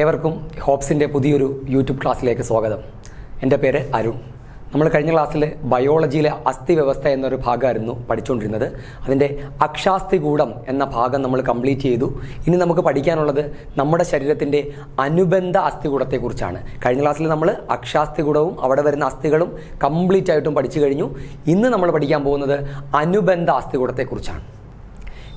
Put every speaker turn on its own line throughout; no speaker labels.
ഏവർക്കും ഹോപ്സിൻ്റെ പുതിയൊരു യൂട്യൂബ് ക്ലാസ്സിലേക്ക് സ്വാഗതം. എൻ്റെ പേര് അരുൺ. നമ്മൾ കഴിഞ്ഞ ക്ലാസ്സിൽ ബയോളജിയിലെ അസ്ഥി വ്യവസ്ഥ എന്നൊരു ഭാഗമായിരുന്നു പഠിച്ചുകൊണ്ടിരുന്നത്. അതിൻ്റെ അക്ഷാസ്ഥികൂടം എന്ന ഭാഗം നമ്മൾ കംപ്ലീറ്റ് ചെയ്തു. ഇനി നമുക്ക് പഠിക്കാനുള്ളത് നമ്മുടെ ശരീരത്തിൻ്റെ അനുബന്ധ അസ്ഥികൂടത്തെക്കുറിച്ചാണ്. കഴിഞ്ഞ ക്ലാസ്സിൽ നമ്മൾ അക്ഷാസ്ഥികൂടവും അവിടെ വരുന്ന അസ്ഥികളും കംപ്ലീറ്റ് ആയിട്ടും പഠിച്ചു കഴിഞ്ഞു. ഇന്ന് നമ്മൾ പഠിക്കാൻ പോകുന്നത് അനുബന്ധ അസ്ഥികൂടത്തെക്കുറിച്ചാണ്.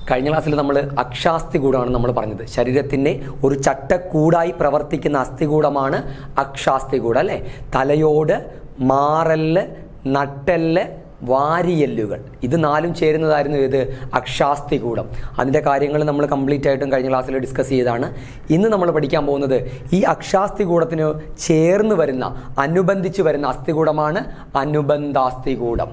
കഴിഞ്ഞ ക്ലാസ്സിൽ നമ്മൾ അക്ഷാസ്ഥികൂടമാണ് നമ്മൾ പറഞ്ഞത്. ശരീരത്തിൻ്റെ ഒരു ചട്ടക്കൂടായി പ്രവർത്തിക്കുന്ന അസ്ഥികൂടമാണ് അക്ഷാസ്ഥികൂടം, അല്ലേ? തലയോട്, മാറല്, നട്ടെല്ല്, വാരിയെല്ലുകൾ, ഇത് നാലും ചേരുന്നതായിരുന്നു ഇത് അക്ഷാസ്ഥികൂടം. അതിൻ്റെ കാര്യങ്ങൾ നമ്മൾ കംപ്ലീറ്റ് ആയിട്ടും കഴിഞ്ഞ ക്ലാസ്സിൽ ഡിസ്കസ് ചെയ്തതാണ്. ഇന്ന് നമ്മൾ പഠിക്കാൻ പോകുന്നത് ഈ അക്ഷാസ്ഥികൂടത്തിന് ചേർന്ന് വരുന്ന, അനുബന്ധിച്ച് വരുന്ന അസ്ഥികൂടമാണ് അനുബന്ധാസ്ഥികൂടം.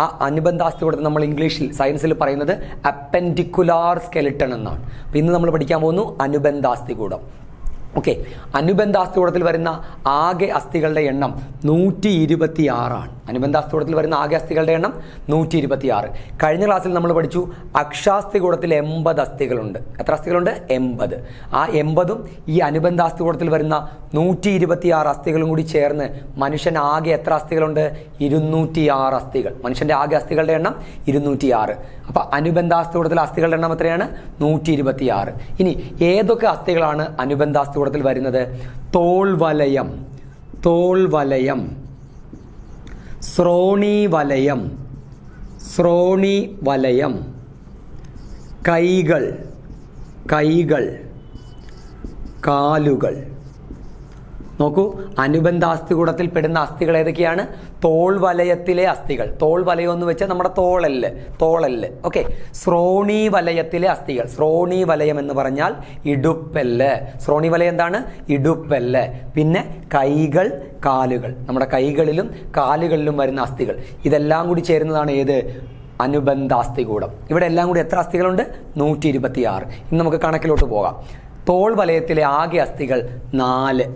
ആ അനുബന്ധാസ്ഥികൂടത്തെ നമ്മൾ ഇംഗ്ലീഷിൽ, സയൻസിൽ പറയുന്നത് അപ്പൻഡിക്കുലാർ സ്കെലിട്ടൺ എന്നാണ്. അപ്പോൾ ഇന്ന് നമ്മൾ പഠിക്കാൻ പോകുന്നു അനുബന്ധാസ്ഥികൂടം. ഓക്കെ, അനുബന്ധാസ്ഥികൂടത്തിൽ വരുന്ന ആകെ അസ്ഥികളുടെ എണ്ണം 126 ആണ്. അനുബന്ധാസ്ഥികൂടത്തിൽ വരുന്ന ആകെ അസ്ഥികളുടെ എണ്ണം 126. കഴിഞ്ഞ ക്ലാസ്സിൽ നമ്മൾ പഠിച്ചു അക്ഷാസ്ഥികൂടത്തിൽ 80 അസ്ഥികളുണ്ട്. എത്ര അസ്ഥികളുണ്ട്? 80. ആ 80ഉം ഈ അനുബന്ധാസ്ഥികൂടത്തിൽ വരുന്ന 126 അസ്ഥികളും കൂടി ചേർന്ന് മനുഷ്യൻ ആകെ എത്ര അസ്ഥികളുണ്ട്? 206 അസ്ഥികൾ. മനുഷ്യൻ്റെ ആകെ അസ്ഥികളുടെ എണ്ണം 206. അപ്പോൾ അനുബന്ധാസ്ഥികൂടത്തിലെ അസ്ഥികളുടെ എണ്ണം എത്രയാണ്? 126. ഇനി ഏതൊക്കെ അസ്ഥികളാണ് അനുബന്ധാസ്ഥികൂടത്തിൽ വരുന്നത്? തോൾവലയം, തോൾവലയം, ശ്രോണീവലയം, ശ്രോണീവലയം, കൈകൾ, കൈകൾ, കാലുകൾ. നോക്കൂ, അനുബന്ധാസ്ഥികൂടത്തിൽ പെടുന്ന അസ്ഥികൾ ഏതൊക്കെയാണ്? തോൾവലയത്തിലെ അസ്ഥികൾ. തോൾവലയം എന്ന് വെച്ചാൽ നമ്മുടെ തോളല്, തോളല്. ഓക്കെ, ശ്രോണീവലയത്തിലെ അസ്ഥികൾ. ശ്രോണീവലയം എന്ന് പറഞ്ഞാൽ ഇടുപ്പെല്ല്. ശ്രോണീവലയം എന്താണ്? ഇടുപ്പെല്ല്. പിന്നെ കൈകൾ, കാലുകൾ. നമ്മുടെ കൈകളിലും കാലുകളിലും വരുന്ന അസ്ഥികൾ. ഇതെല്ലാം കൂടി ചേരുന്നതാണ് ഏത്? അനുബന്ധാസ്ഥികൂടം. ഇവിടെ എല്ലാം കൂടി എത്ര അസ്ഥികളുണ്ട്? 126. ഇനി നമുക്ക് കണക്കിലോട്ട് പോകാം. തോൾവലയത്തിലെ ആകെ അസ്ഥികൾ 4.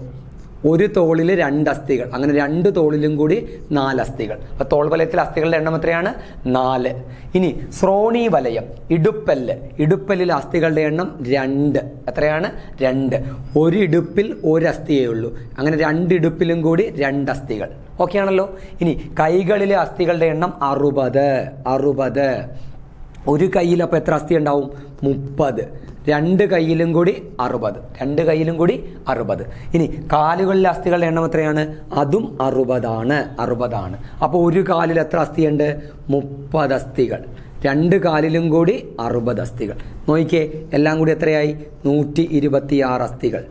ഒരു തോളിൽ 2 അസ്ഥികൾ, അങ്ങനെ 2 തോളിലും കൂടി 4 അസ്ഥികൾ. അപ്പോൾ തോൾവലയത്തിലെ അസ്ഥികളുടെ എണ്ണം എത്രയാണ്? 4. ഇനി ശ്രോണീവലയം, ഇടുപ്പല്ല്, ഇടുപ്പല്ലിലെ അസ്ഥികളുടെ എണ്ണം 2. എത്രയാണ്? 2. ഒരു ഇടുപ്പിൽ ഒരു അസ്ഥിയേ ഉള്ളൂ. അങ്ങനെ 2 ഇടുപ്പിലും കൂടി 2 അസ്ഥികൾ. ഓക്കെ ആണല്ലോ. ഇനി കൈകളിലെ അസ്ഥികളുടെ എണ്ണം 60. ഒരു കയ്യിൽ അപ്പോൾ എത്ര അസ്ഥി ഉണ്ടാവും? 30. 2 കൈയിലും കൂടി 60. 2 കൈയിലും കൂടി 60. ഇനി കാലുകളിലെ അസ്ഥികളുടെ എണ്ണം എത്രയാണ്? അതും 60 ആണ്. അപ്പോൾ ഒരു കാലിൽ എത്ര അസ്ഥിയുണ്ട്? 30 അസ്ഥികൾ. 2 കാലിലും കൂടി 60 അസ്ഥികൾ. നോക്കിക്കേ, എല്ലാം കൂടി എത്രയായി? 126 അസ്ഥികൾ.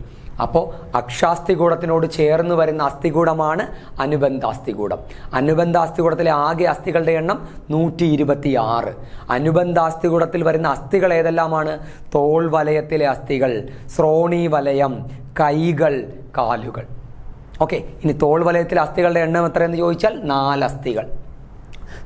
അപ്പോൾ അക്ഷാസ്ഥികൂടത്തിനോട് ചേർന്ന് വരുന്ന അസ്ഥികൂടമാണ് അനുബന്ധാസ്ഥികൂടം. അനുബന്ധാസ്ഥികൂടത്തിലെ ആകെ അസ്ഥികളുടെ എണ്ണം 126. അനുബന്ധാസ്ഥികൂടത്തിൽ വരുന്ന അസ്ഥികൾ ഏതെല്ലാമാണ്? തോൾവലയത്തിലെ അസ്ഥികൾ, ശ്രോണീവലയം, കൈകൾ, കാലുകൾ. ഓക്കെ, ഇനി തോൾവലയത്തിലെ അസ്ഥികളുടെ എണ്ണം എത്രയെന്ന് ചോദിച്ചാൽ 4 അസ്ഥികൾ.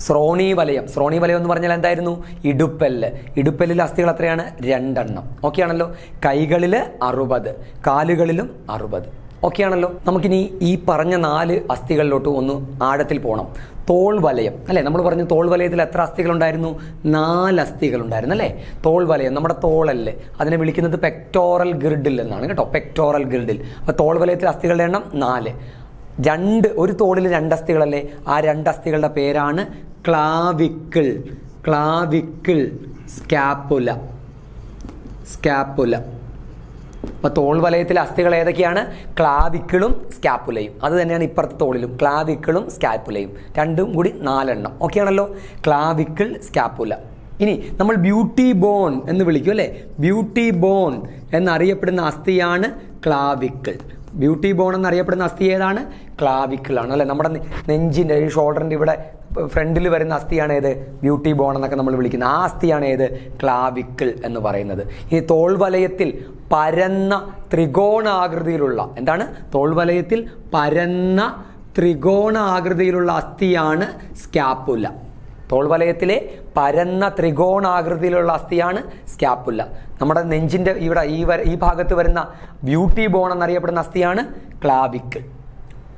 ശ്രോണീവലയം, ശ്രോണീവലയം എന്ന് പറഞ്ഞാൽ എന്തായിരുന്നു? ഇടുപ്പല്ല്. ഇടുപ്പല്ലിലെ അസ്ഥികൾ എത്രയാണ്? 2 എണ്ണം. ഓക്കെ ആണല്ലോ. കൈകളിൽ 60, കാലുകളിലും 60. ഓക്കെ ആണല്ലോ. നമുക്കിനി ഈ പറഞ്ഞ 4 അസ്ഥികളിലോട്ട് ഒന്ന് ആഴത്തിൽ പോകണം. തോൾവലയം, അല്ലേ? നമ്മൾ പറഞ്ഞു തോൾവലയത്തിൽ എത്ര അസ്ഥികളുണ്ടായിരുന്നു? 4 അസ്ഥികളുണ്ടായിരുന്നു, അല്ലേ? തോൾവലയം, നമ്മുടെ തോളല്ലേ, അതിനെ വിളിക്കുന്നത് പെക്ടോറൽ ഗിർഡിൽ എന്നാണ് കേട്ടോ, പെക്ടോറൽ ഗിർഡിൽ. അപ്പോൾ തോൾവലയത്തിലെ അസ്ഥികളുടെ എണ്ണം 4. ഒരു തോളിൽ 2 അസ്ഥികളല്ലേ? ആ 2 അസ്ഥികളുടെ പേരാണ് ക്ലാവിക്കിൾ, ക്ലാവിക്കിൾ, സ്കാപ്പുല, സ്കാപ്പുല. അപ്പോൾ തോൾവലയത്തിലെ അസ്ഥികൾ ഏതൊക്കെയാണ്? ക്ലാവിക്കിളും സ്കാപ്പുലയും. അത് തന്നെയാണ് ഇപ്പുറത്തെ തോളിലും, ക്ലാവിക്കിളും സ്കാപ്പുലയും. രണ്ടും കൂടി 4 എണ്ണം. ഓക്കെ ആണല്ലോ. Clavicle, scapula. ഇനി നമ്മൾ ബ്യൂട്ടി ബോൺ എന്ന് വിളിക്കും, അല്ലേ? ബ്യൂട്ടി ബോൺ എന്നറിയപ്പെടുന്ന അസ്ഥിയാണ് ക്ലാവിക്കിൾ. ബ്യൂട്ടി ബോൺ എന്നറിയപ്പെടുന്ന അസ്ഥി ഏതാണ്? ക്ലാവിക്കിളാണ്, അല്ലേ? നമ്മുടെ നെഞ്ചിൻ്റെ, ഈ ഷോൾഡറിൻ്റെ ഇവിടെ ഫ്രണ്ടിൽ വരുന്ന അസ്ഥിയാണ് ഏത്? ബ്യൂട്ടി ബോൺ എന്നൊക്കെ നമ്മൾ വിളിക്കുന്നത്. ആ അസ്ഥിയാണ് ഏത്? ക്ലാവിക്കിൾ എന്ന് പറയുന്നത്. ഈ തോൾവലയത്തിൽ പരന്ന ത്രികോണാകൃതിയിലുള്ള, എന്താണ്? തോൾവലയത്തിൽ പരന്ന ത്രികോണാകൃതിയിലുള്ള അസ്ഥിയാണ് സ്കാപ്പുല. തോൾവലയത്തിലെ പരന്ന ത്രികോണാകൃതിയിലുള്ള അസ്ഥിയാണ് സ്കാപ്പുല. നമ്മുടെ നെഞ്ചിൻ്റെ ഇവിടെ ഈ ഭാഗത്ത് വരുന്ന ബ്യൂട്ടി ബോൺ എന്നറിയപ്പെടുന്ന അസ്ഥിയാണ് ക്ലാവിക്കിൾ.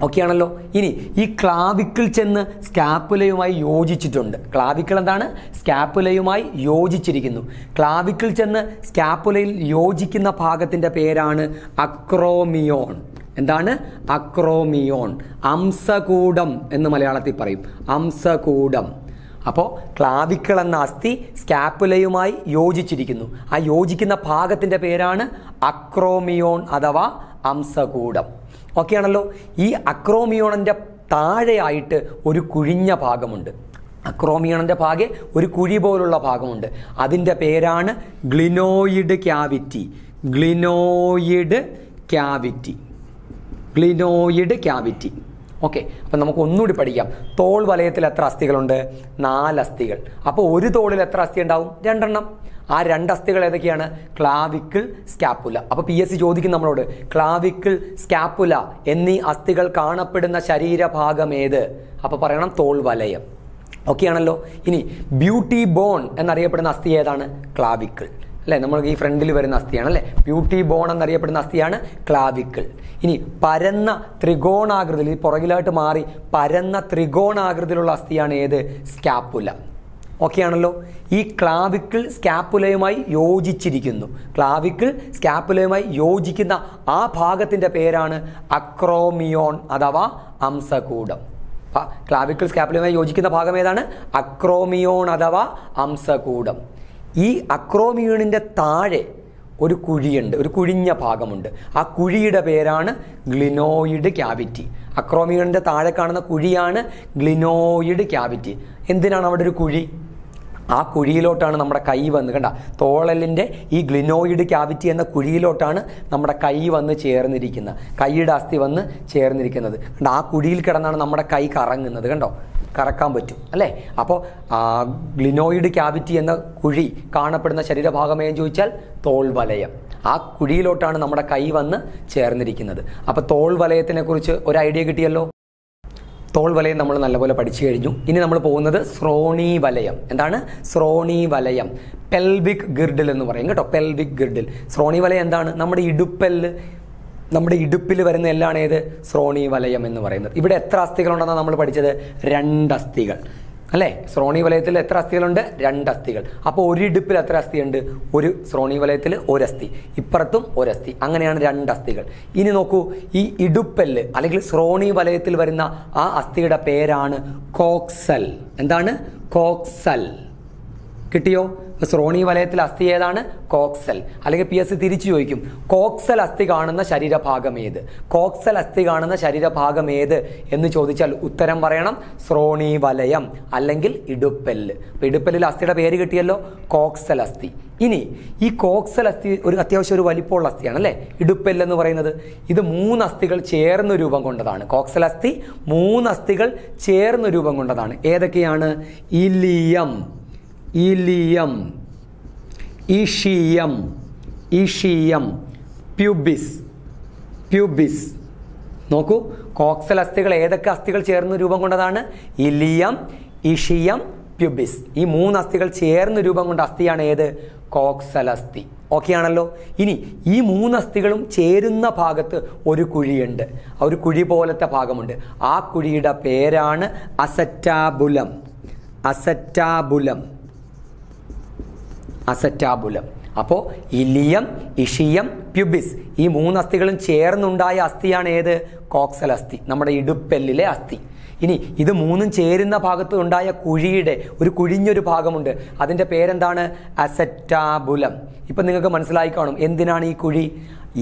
ഓക്കെ ആണല്ലോ. ഇനി ഈ ക്ലാവിക്കിൾ ചെന്ന് സ്കാപ്പുലയുമായി യോജിച്ചിട്ടുണ്ട്. ക്ലാവിക്കിൾ എന്താണ്? സ്കാപ്പുലയുമായി യോജിച്ചിരിക്കുന്നു. ക്ലാവിക്കിൾ ചെന്ന് സ്കാപ്പുലയിൽ യോജിക്കുന്ന ഭാഗത്തിൻ്റെ പേരാണ് അക്രോമിയോൺ. എന്താണ്? അക്രോമിയോൺ. അംസകൂടം എന്ന് മലയാളത്തിൽ പറയും. അംസകൂടം. അപ്പോൾ ക്ലാവിക്കിൾ എന്ന അസ്ഥി സ്കാപ്പുലയുമായി യോജിച്ചിരിക്കുന്നു. ആ യോജിക്കുന്ന ഭാഗത്തിൻ്റെ പേരാണ് അക്രോമിയോൺ അഥവാ അംസകൂടം. ഓക്കെ ആണല്ലോ. ഈ അക്രോമിയോണിൻ്റെ താഴെയായിട്ട് ഒരു കുഴിഞ്ഞ ഭാഗമുണ്ട്. അക്രോമിയോണിൻ്റെ ഭാഗെ ഒരു കുഴി പോലുള്ള ഭാഗമുണ്ട്. അതിൻ്റെ പേരാണ് glenoid cavity. Glenoid cavity. Glenoid cavity. Okay, അപ്പം നമുക്ക് ഒന്നുകൂടി പഠിക്കാം. തോൾ വലയത്തിൽ എത്ര അസ്ഥികളുണ്ട്? 4 അസ്ഥികൾ. അപ്പോൾ ഒരു തോളിൽ എത്ര അസ്ഥി ഉണ്ടാവും? 2 എണ്ണം. ആ 2 അസ്ഥികൾ ഏതൊക്കെയാണ്? Clavicle, scapula. അപ്പോൾ PSC ചോദിക്കും നമ്മളോട്, ക്ലാവിക്കിൾ, സ്കാപ്പുല എന്നീ അസ്ഥികൾ കാണപ്പെടുന്ന ശരീരഭാഗം ഏത്? അപ്പോൾ പറയണം തോൾ വലയം. ഓക്കെ ആണല്ലോ. ഇനി ബ്യൂട്ടി ബോൺ എന്നറിയപ്പെടുന്ന അസ്ഥി ഏതാണ്? ക്ലാവിക്കിൾ അല്ലേ? നമ്മൾക്ക് ഈ ഫ്രണ്ടിൽ വരുന്ന അസ്ഥിയാണ് അല്ലേ? ബ്യൂട്ടി ബോൺ എന്നറിയപ്പെടുന്ന അസ്ഥിയാണ് ക്ലാവിക്കിൾ. ഇനി പരന്ന ത്രികോണാകൃതിയിൽ, ഈ പുറകിലായിട്ട് മാറി പരന്ന ത്രികോണാകൃതിയിലുള്ള അസ്ഥിയാണ് ഏത്? സ്കാപ്പുല. ഓക്കെ ആണല്ലോ. ഈ ക്ലാവിക്കിൾ സ്കാപ്പുലയുമായി യോജിച്ചിരിക്കുന്നു. ക്ലാവിക്കിൾ സ്കാപ്പുലയുമായി യോജിക്കുന്ന ആ ഭാഗത്തിൻ്റെ പേരാണ് അക്രോമിയോൺ അഥവാ അംസകൂടം. ക്ലാവിക്കിൾ സ്കാപ്പുലയുമായി യോജിക്കുന്ന ഭാഗം ഏതാണ്? അക്രോമിയോൺ അഥവാ അംസകൂടം. ഈ അക്രോമിയോണിൻ്റെ താഴെ ഒരു കുഴിയുണ്ട്, ഒരു കുഴിഞ്ഞ ഭാഗമുണ്ട്. ആ കുഴിയുടെ പേരാണ് ഗ്ലിനോയിഡ് ക്യാവിറ്റി. അക്രോമിയോണിൻ്റെ താഴെ കാണുന്ന കുഴിയാണ് ഗ്ലിനോയിഡ് ക്യാവിറ്റി. എന്തിനാണ് അവിടെ ഒരു കുഴി? ആ കുഴിയിലോട്ടാണ് നമ്മുടെ കൈ വന്ന്, കണ്ട, തോളലിൻ്റെ ഈ ഗ്ലിനോയിഡ് ക്യാവിറ്റി എന്ന കുഴിയിലോട്ടാണ് നമ്മുടെ കൈ വന്ന് ചേർന്നിരിക്കുന്നത്. കൈയുടെ അസ്ഥി വന്ന് ചേർന്നിരിക്കുന്നത് കണ്ട. ആ കുഴിയിൽ കിടന്നാണ് നമ്മുടെ കൈ കറങ്ങുന്നത്. കണ്ടോ, കറക്കാൻ പറ്റും അല്ലേ? അപ്പോൾ ഗ്ലിനോയിഡ് ക്യാവിറ്റി എന്ന കുഴി കാണപ്പെടുന്ന ശരീരഭാഗമേന്ന് ചോദിച്ചാൽ തോൾ വലയം. ആ കുഴിയിലോട്ടാണ് നമ്മുടെ കൈ വന്ന് ചേർന്നിരിക്കുന്നത്. അപ്പോൾ തോൾ വലയത്തിനെ കുറിച്ച് ഒരു ഐഡിയ കിട്ടിയല്ലോ. തോൾ വലയം നമ്മൾ നല്ലപോലെ പഠിച്ചു കഴിഞ്ഞു. ഇനി നമ്മൾ പോകുന്നത് ശ്രോണി വലയം. എന്താണ് ശ്രോണി വലയം? പെൽവിക് ഗിർഡിൽ എന്ന് പറയും കേട്ടോ. Pelvic girdle. ശ്രോണി വലയം എന്താണ്? നമ്മുടെ ഇടുപ്പിൽ വരുന്ന എല്ലാമാണ് ഏത്? ശ്രോണി വലയം എന്ന് പറയുന്നത്. ഇവിടെ എത്ര അസ്ഥികളുണ്ടെന്നാണ് നമ്മൾ പഠിച്ചത്? 2 അസ്ഥികൾ അല്ലേ? ശ്രോണി വലയത്തിൽ എത്ര അസ്ഥികളുണ്ട്? 2 അസ്ഥികൾ. അപ്പോൾ ഒരു ഇടുപ്പിൽ എത്ര അസ്ഥിയുണ്ട്? ഒരു ശ്രോണി വലയത്തിൽ 1 അസ്ഥി, ഇപ്പുറത്തും 1 അസ്ഥി. അങ്ങനെയാണ് 2 അസ്ഥികൾ. ഇനി നോക്കൂ, ഈ ഇടുപ്പല്ല് അല്ലെങ്കിൽ ശ്രോണി വലയത്തിൽ വരുന്ന ആ അസ്ഥിയുടെ പേരാണ് കോക്സൽ. എന്താണ്? കോക്സൽ. കിട്ടിയോ? ശ്രോണി വലയത്തിൽ അസ്ഥി ഏതാണ്? കോക്സൽ. അല്ലെങ്കിൽ PSC തിരിച്ചു ചോദിക്കും, കോക്സൽ അസ്ഥി കാണുന്ന ശരീരഭാഗം ഏത്? കോക്സൽ അസ്ഥി കാണുന്ന ശരീരഭാഗം ഏത് എന്ന് ചോദിച്ചാൽ ഉത്തരം പറയണം ശ്രോണി വലയം അല്ലെങ്കിൽ ഇടുപ്പല്ല്. അപ്പോൾ ഇടുപ്പല്ലിൽ അസ്ഥിയുടെ പേര് കിട്ടിയല്ലോ, കോക്സൽ അസ്ഥി. ഇനി ഈ കോക്സൽ അസ്ഥി അത്യാവശ്യം ഒരു വലിപ്പമുള്ള അസ്ഥിയാണ് അല്ലേ? ഇടുപ്പല്ല് എന്ന് പറയുന്നത് ഇത് 3 അസ്ഥികൾ ചേർന്ന് രൂപം കൊണ്ടതാണ്. കോക്സൽ അസ്ഥി 3 അസ്ഥികൾ ചേർന്ന് രൂപം കൊണ്ടതാണ്. ഏതൊക്കെയാണ്? Ilium, ilium, ischium, ischium, pubis, pubis. നോക്കൂ, കോക്സൽ അസ്ഥികൾ ഏതൊക്കെ അസ്ഥികൾ ചേർന്ന് രൂപം കൊണ്ടതാണ്? Ileum, ഇഷിയം, pubis. ഈ 3 അസ്ഥികൾ ചേർന്ന് രൂപം കൊണ്ട അസ്ഥിയാണ് ഏത്? കോക്സൽ അസ്ഥി. ഓക്കെ ആണല്ലോ. ഇനി ഈ 3 അസ്ഥികളും ചേരുന്ന ഭാഗത്ത് ഒരു കുഴിയുണ്ട്. ഒരു കുഴി പോലത്തെ ഭാഗമുണ്ട്. ആ കുഴിയുടെ പേരാണ് അസറ്റാബുലം. അസറ്റാബുലം, അസറ്റാബുലം. അപ്പോൾ ഇലിയം, ഇഷിയം, പ്യൂബിസ് ഈ 3 അസ്ഥികളും ചേർന്നുണ്ടായ അസ്ഥിയാണ് ഏത്? കോക്സൽ അസ്ഥി, നമ്മുടെ ഇടുപ്പെല്ലിലെ അസ്ഥി. ഇനി ഇത് 3ഉം ചേരുന്ന ഭാഗത്ത് ഉണ്ടായ കുഴിയുടെ ഒരു കുഴിഞ്ഞൊരു ഭാഗമുണ്ട്. അതിൻ്റെ പേരെന്താണ്? അസറ്റാബുലം. ഇപ്പം നിങ്ങൾക്ക് മനസ്സിലായി കാണും എന്തിനാണ് ഈ കുഴി.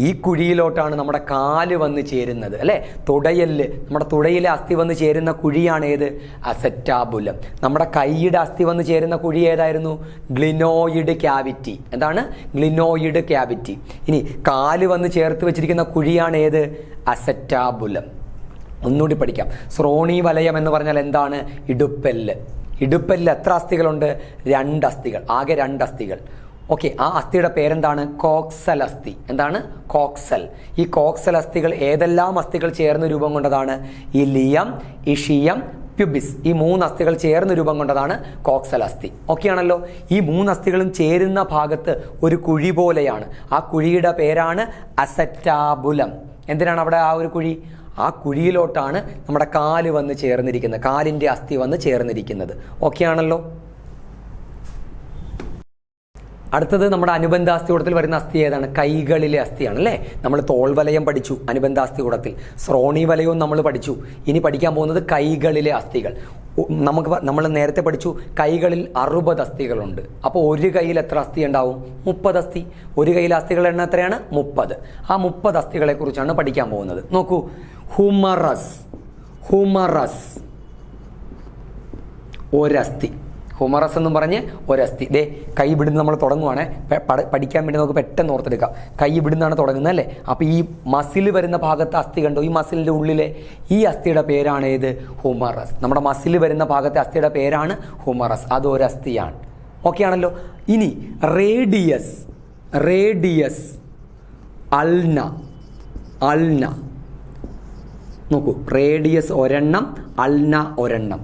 ഈ കുഴിയിലോട്ടാണ് നമ്മുടെ കാല് വന്ന് ചേരുന്നത് അല്ലേ? തുടയല്, നമ്മുടെ തുടയിലെ അസ്ഥി വന്ന് ചേരുന്ന കുഴിയാണ് ഏത്? അസറ്റാബുലം. നമ്മുടെ കൈയുടെ അസ്ഥി വന്ന് ചേരുന്ന കുഴി ഏതായിരുന്നു? Glenoid cavity. എന്താണ്? Glenoid cavity. ഇനി കാല് വന്ന് ചേർത്ത് വെച്ചിരിക്കുന്ന കുഴിയാണ് ഏത്? അസറ്റാബുലം. ഒന്നുകൂടി പഠിക്കാം. ശ്രോണി വലയം എന്ന് പറഞ്ഞാൽ എന്താണ്? ഇടുപ്പെല്ല്. ഇടുപ്പെല്ലിൽ എത്ര അസ്ഥികളുണ്ട്? 2 അസ്ഥികൾ, ആകെ 2 അസ്ഥികൾ. ഓക്കെ, ആ അസ്ഥിയുടെ പേരെന്താണ്? കോക്സൽ അസ്ഥി. എന്താണ്? കോക്സൽ. ഈ കോക്സൽ അസ്ഥികൾ ഏതെല്ലാം അസ്ഥികൾ ചേർന്ന് രൂപം കൊണ്ടതാണ്? Ileum, ഇഷിയം, pubis. ഈ 3 അസ്ഥികൾ ചേർന്ന് രൂപം കൊണ്ടതാണ് കോക്സൽ അസ്ഥി. ഓക്കെ ആണല്ലോ. ഈ 3 അസ്ഥികളും ചേരുന്ന ഭാഗത്ത് ഒരു കുഴി പോലെയാണ്. ആ കുഴിയുടെ പേരാണ് അസറ്റാബുലം. എന്തിനാണ് അവിടെ ആ ഒരു കുഴി? ആ കുഴിയിലോട്ടാണ് നമ്മുടെ കാല് വന്ന് ചേർന്നിരിക്കുന്നത്, കാലിൻ്റെ അസ്ഥി വന്ന് ചേർന്നിരിക്കുന്നത്. ഓക്കെ ആണല്ലോ. അടുത്തത് നമ്മുടെ അനുബന്ധാസ്ഥികൂടത്തിൽ വരുന്ന അസ്ഥി ഏതാണ്? കൈകളിലെ അസ്ഥിയാണ് അല്ലേ. നമ്മൾ തോൾവലയം പഠിച്ചു അനുബന്ധാസ്ഥികൂടത്തിൽ, ശ്രോണി വലയവും നമ്മൾ പഠിച്ചു. ഇനി പഠിക്കാൻ പോകുന്നത് കൈകളിലെ അസ്ഥികൾ. നമ്മൾ നേരത്തെ പഠിച്ചു കൈകളിൽ 60 അസ്ഥികളുണ്ട്. അപ്പോൾ ഒരു കൈയിൽ എത്ര അസ്ഥി ഉണ്ടാവും? 30 അസ്ഥി. ഒരു കൈയിലെ അസ്ഥികളുടെ എണ്ണം എത്രയാണ്? 30. ആ 30 അസ്ഥികളെ കുറിച്ചാണ് പഠിക്കാൻ പോകുന്നത്. നോക്കൂ, ഹുമറസ് ഒരസ്ഥി. ഹുമറസ് എന്നും പറഞ്ഞ് ഒരസ്ഥി. ദേ കൈ ഇവിടുന്ന് നമ്മൾ തുടങ്ങുവാണേ, പഠിക്കാൻ വേണ്ടി നമുക്ക് പെട്ടെന്ന് ഓർത്തെടുക്കാം. കൈ ഇവിടുന്നാണ് തുടങ്ങുന്നത് അല്ലേ. അപ്പോൾ ഈ മസിൽ വരുന്ന ഭാഗത്തെ അസ്ഥി കണ്ടോ, ഈ മസിലിൻ്റെ ഉള്ളിലെ ഈ അസ്ഥിയുടെ പേരാണ് ഏത്? ഹുമറസ്. നമ്മുടെ മസിൽ വരുന്ന ഭാഗത്തെ അസ്ഥിയുടെ പേരാണ് ഹുമറസ്. അത് ഒരസ്ഥിയാണ്. ഓക്കെ ആണല്ലോ. ഇനി റേഡിയസ് അൾന. നോക്കൂ, റേഡിയസ് ഒരെണ്ണം, അൾന ഒരെണ്ണം.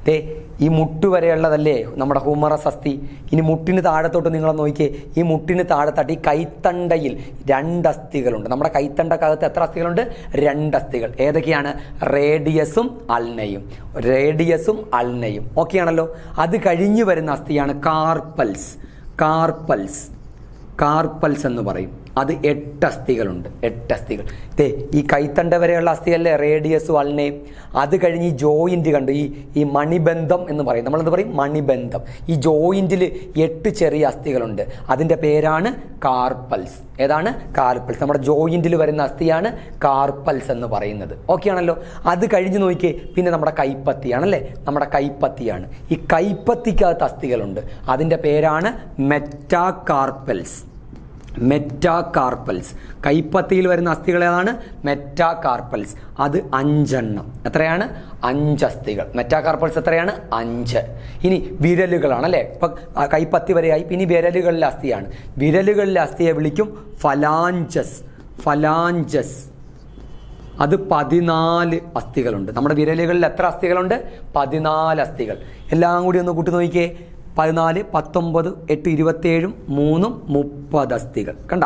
ദേ ഈ മുട്ട് വരെയുള്ളതല്ലേ നമ്മുടെ ഹുമറസ് അസ്ഥി. ഇനി മുട്ടിന് താഴത്തോട്ട് നിങ്ങൾ നോക്കിയേ, ഈ മുട്ടിന് താഴത്താട്ട് ഈ കൈത്തണ്ടയിൽ 2 അസ്ഥികളുണ്ട്. നമ്മുടെ കൈത്തണ്ടക്കകത്ത് എത്ര അസ്ഥികളുണ്ട്? 2 അസ്ഥികൾ. ഏതൊക്കെയാണ്? റേഡിയസും അൾനയും. ഓക്കെ ആണല്ലോ. അത് കഴിഞ്ഞ് വരുന്ന അസ്ഥിയാണ് കാർപ്പൽസ് എന്ന് പറയും. അത് 8 അസ്ഥികളുണ്ട്. 8 അസ്ഥികൾ. ഈ കൈത്തണ്ട വരെയുള്ള അസ്ഥിയല്ലേ റേഡിയസും അൾനയും. അത് കഴിഞ്ഞ് ഈ ജോയിന്റ് കണ്ടു, ഈ മണിബന്ധം എന്ന് പറയും. നമ്മളെന്ത് പറയും? മണിബന്ധം. ഈ ജോയിന്റിൽ 8 ചെറിയ അസ്ഥികളുണ്ട്. അതിൻ്റെ പേരാണ് കാർപ്പൽസ്. ഏതാണ്? കാർപ്പൽസ്. നമ്മുടെ ജോയിന്റിൽ വരുന്ന അസ്ഥിയാണ് കാർപ്പൽസ് എന്ന് പറയുന്നത്. ഓക്കെ ആണല്ലോ. അത് കഴിഞ്ഞ് നോക്കിയേ, പിന്നെ നമ്മുടെ കൈപ്പത്തിയാണല്ലേ. നമ്മുടെ കൈപ്പത്തിയാണ്. ഈ കൈപ്പത്തിക്കകത്ത് അസ്ഥികളുണ്ട്. അതിൻ്റെ പേരാണ് മെറ്റാകാർപ്പൽസ്. കൈപ്പത്തിയിൽ വരുന്ന അസ്ഥികൾ ഏതാണ്? മെറ്റാകാർപ്പൽസ്. അത് 5 എണ്ണം. എത്രയാണ്? 5 അസ്ഥികൾ. മെറ്റാകാർപ്പൽസ് എത്രയാണ്? 5. ഇനി വിരലുകളാണ് അല്ലേ. ഇപ്പം കൈപ്പത്തി വരെയായി. പിന്നെ വിരലുകളിലെ അസ്ഥിയാണ്. വിരലുകളിലെ അസ്ഥിയെ വിളിക്കും ഫലാഞ്ചസ്. അത് 14 അസ്ഥികളുണ്ട്. നമ്മുടെ വിരലുകളിൽ എത്ര അസ്ഥികളുണ്ട്? 14 അസ്ഥികൾ. എല്ലാം കൂടി ഒന്ന് കൂട്ടി നോക്കിയേ. 14, 19, 8, 27, 3, 30 അസ്ഥികൾ. കണ്ട